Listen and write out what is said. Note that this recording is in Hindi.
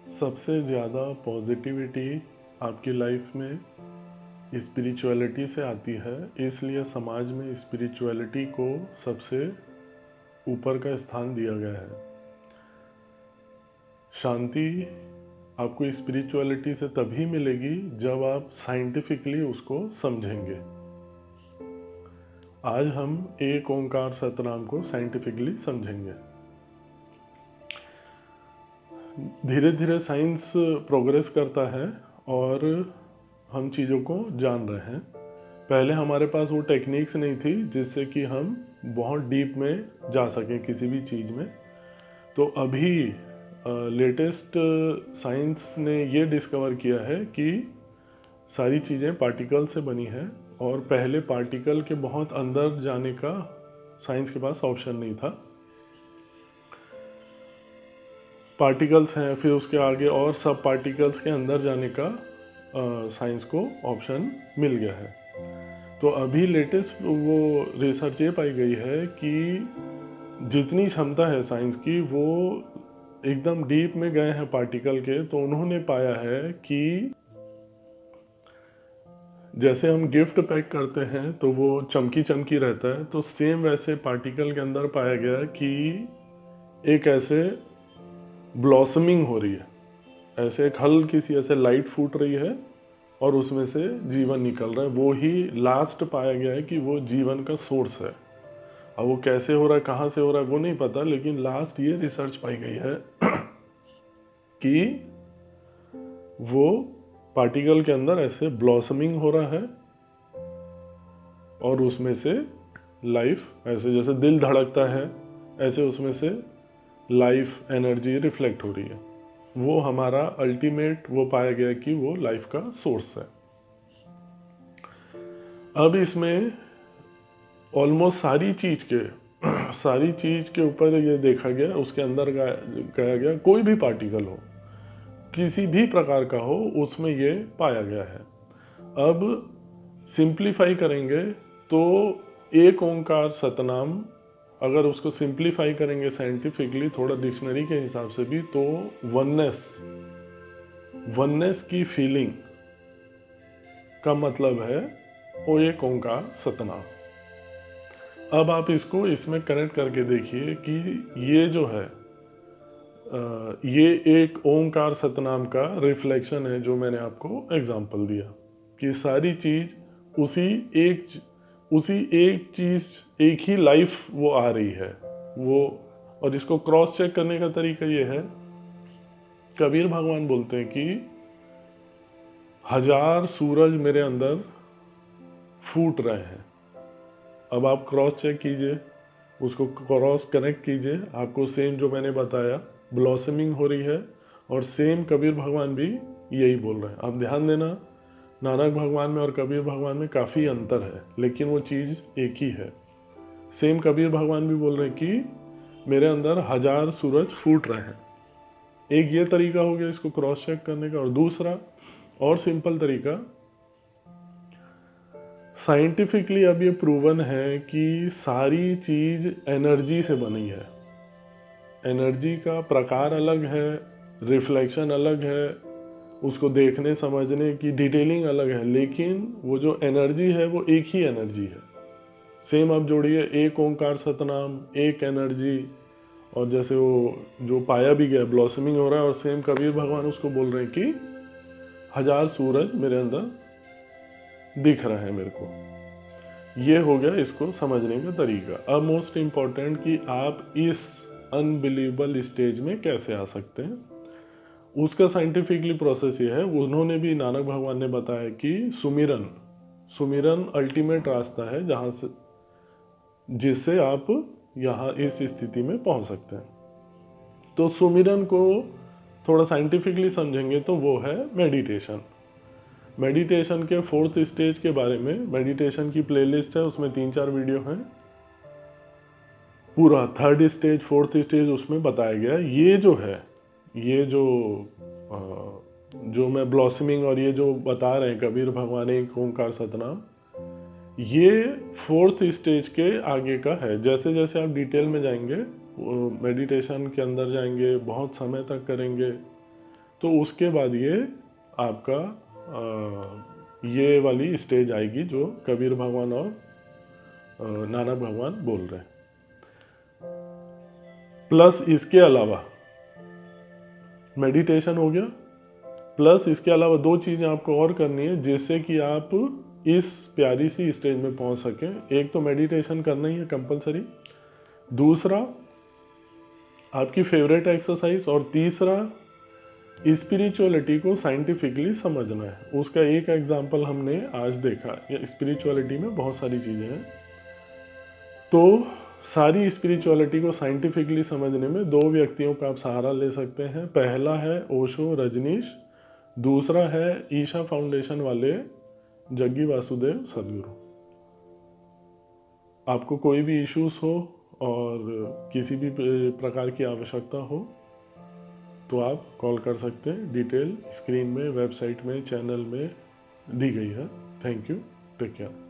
सबसे ज़्यादा पॉजिटिविटी आपकी लाइफ में स्पिरिचुअलिटी से आती है, इसलिए समाज में स्पिरिचुअलिटी को सबसे ऊपर का स्थान दिया गया है। शांति आपको स्पिरिचुअलिटी से तभी मिलेगी जब आप साइंटिफिकली उसको समझेंगे। आज हम एक ओंकार सतनाम को साइंटिफिकली समझेंगे। धीरे धीरे साइंस प्रोग्रेस करता है और हम चीज़ों को जान रहे हैं। पहले हमारे पास वो टेक्निक्स नहीं थी जिससे कि हम बहुत डीप में जा सकें किसी भी चीज़ में। तो अभी लेटेस्ट साइंस ने ये डिस्कवर किया है कि सारी चीज़ें पार्टिकल से बनी है और पहले पार्टिकल के बहुत अंदर जाने का साइंस के पास ऑप्शन नहीं था। पार्टिकल्स हैं, फिर उसके आगे और सब पार्टिकल्स के अंदर जाने का साइंस को ऑप्शन मिल गया है। तो अभी लेटेस्ट वो रिसर्च ये पाई गई है कि जितनी क्षमता है साइंस की वो एकदम डीप में गए हैं पार्टिकल के। तो उन्होंने पाया है कि जैसे हम गिफ्ट पैक करते हैं तो वो चमकी चमकी रहता है, तो सेम वैसे पार्टिकल के अंदर पाया गया कि एक ऐसे ब्लॉसमिंग हो रही है, ऐसे एक हल्की सी ऐसे लाइट फूट रही है और उसमें से जीवन निकल रहा है। वो ही लास्ट पाया गया है कि वो जीवन का सोर्स है। अब वो कैसे हो रहा है, कहाँ से हो रहा है वो नहीं पता, लेकिन लास्ट ये रिसर्च पाई गई है कि वो पार्टिकल के अंदर ऐसे ब्लॉसमिंग हो रहा है और उसमें से लाइफ, ऐसे जैसे दिल धड़कता है ऐसे उसमें से लाइफ एनर्जी रिफ्लेक्ट हो रही है। वो हमारा अल्टीमेट वो पाया गया कि वो लाइफ का सोर्स है। अब इसमें ऑलमोस्ट सारी चीज़ के ऊपर ये देखा गया, उसके अंदर गया गया कोई भी पार्टिकल हो, किसी भी प्रकार का हो, उसमें ये पाया गया है। अब सिंप्लीफाई करेंगे तो एक ओंकार सतनाम, अगर उसको सिंप्लीफाई करेंगे साइंटिफिकली थोड़ा डिक्शनरी के हिसाब से भी, तो वननेस की फीलिंग का मतलब है वो एक ओंकार सतनाम। अब आप इसको इसमें कनेक्ट करके देखिए कि ये जो है ये एक ओंकार सतनाम का रिफ्लेक्शन है, जो मैंने आपको एग्जांपल दिया कि सारी चीज़ उसी एक चीज़, एक ही लाइफ वो आ रही है वो। और इसको क्रॉस चेक करने का तरीका ये है, कबीर भगवान बोलते हैं कि 1000 सूरज मेरे अंदर फूट रहे हैं। अब आप क्रॉस चेक कीजिए, उसको क्रॉस कनेक्ट कीजिए, आपको सेम जो मैंने बताया ब्लॉसमिंग हो रही है और सेम कबीर भगवान भी यही बोल रहे हैं। आप ध्यान देना, नानक भगवान में और कबीर भगवान में काफ़ी अंतर है, लेकिन वो चीज़ एक ही है। सेम कबीर भगवान भी बोल रहे हैं कि मेरे अंदर 1000 सूरज फूट रहे हैं। एक ये तरीका हो गया इसको क्रॉस चेक करने का। और दूसरा और सिंपल तरीका, साइंटिफिकली अब ये प्रूवन है कि सारी चीज़ एनर्जी से बनी है। एनर्जी का प्रकार अलग है, रिफ्लेक्शन अलग है, उसको देखने समझने की डिटेलिंग अलग है, लेकिन वो जो एनर्जी है वो एक ही एनर्जी है। सेम आप जोड़िए, एक ओंकार सतनाम, एक एनर्जी, और जैसे वो जो पाया भी गया ब्लॉसमिंग हो रहा है, और सेम कबीर भगवान उसको बोल रहे हैं कि 1000 सूरज मेरे अंदर दिख रहे हैं मेरे को। ये हो गया इसको समझने का तरीका। अब मोस्ट इम्पॉर्टेंट कि आप इस अनबिलीवेबल स्टेज में कैसे आ सकते हैं, उसका साइंटिफिकली प्रोसेस ये है। उन्होंने भी, नानक भगवान ने बताया कि सुमिरन अल्टीमेट रास्ता है जहाँ से, जिससे आप यहाँ इस स्थिति में पहुँच सकते हैं। तो सुमिरन को थोड़ा साइंटिफिकली समझेंगे तो वो है मेडिटेशन। मेडिटेशन के 4th स्टेज के बारे में मेडिटेशन की प्लेलिस्ट है, उसमें 3-4 वीडियो हैं। पूरा 3rd स्टेज 4th स्टेज उसमें बताया गया। ये जो है, ये जो मैं ब्लॉसमिंग और ये जो बता रहे हैं कबीर भगवान एक ओंकार सतनाम, ये 4th स्टेज के आगे का है। जैसे जैसे आप डिटेल में जाएंगे, मेडिटेशन के अंदर जाएंगे, बहुत समय तक करेंगे, तो उसके बाद ये आपका ये वाली स्टेज आएगी जो कबीर भगवान और नानक भगवान बोल रहे हैं। प्लस इसके अलावा मेडिटेशन हो गया, प्लस इसके अलावा दो चीज़ें आपको और करनी है जिससे कि आप इस प्यारी सी स्टेज में पहुंच सकें। एक तो मेडिटेशन करना ही है कंपलसरी, दूसरा आपकी फेवरेट एक्सरसाइज, और तीसरा स्पिरिचुअलिटी को साइंटिफिकली समझना है। उसका एक एग्जांपल हमने आज देखा। स्पिरिचुअलिटी में बहुत सारी चीज़ें हैं, तो सारी स्पिरिचुअलिटी को साइंटिफिकली समझने में दो व्यक्तियों का आप सहारा ले सकते हैं। पहला है ओशो रजनीश, दूसरा है ईशा फाउंडेशन वाले जग्गी वासुदेव सदगुरु। आपको कोई भी इश्यूज हो और किसी भी प्रकार की आवश्यकता हो तो आप कॉल कर सकते हैं। डिटेल स्क्रीन में, वेबसाइट में, चैनल में दी गई है। Thank you, take care.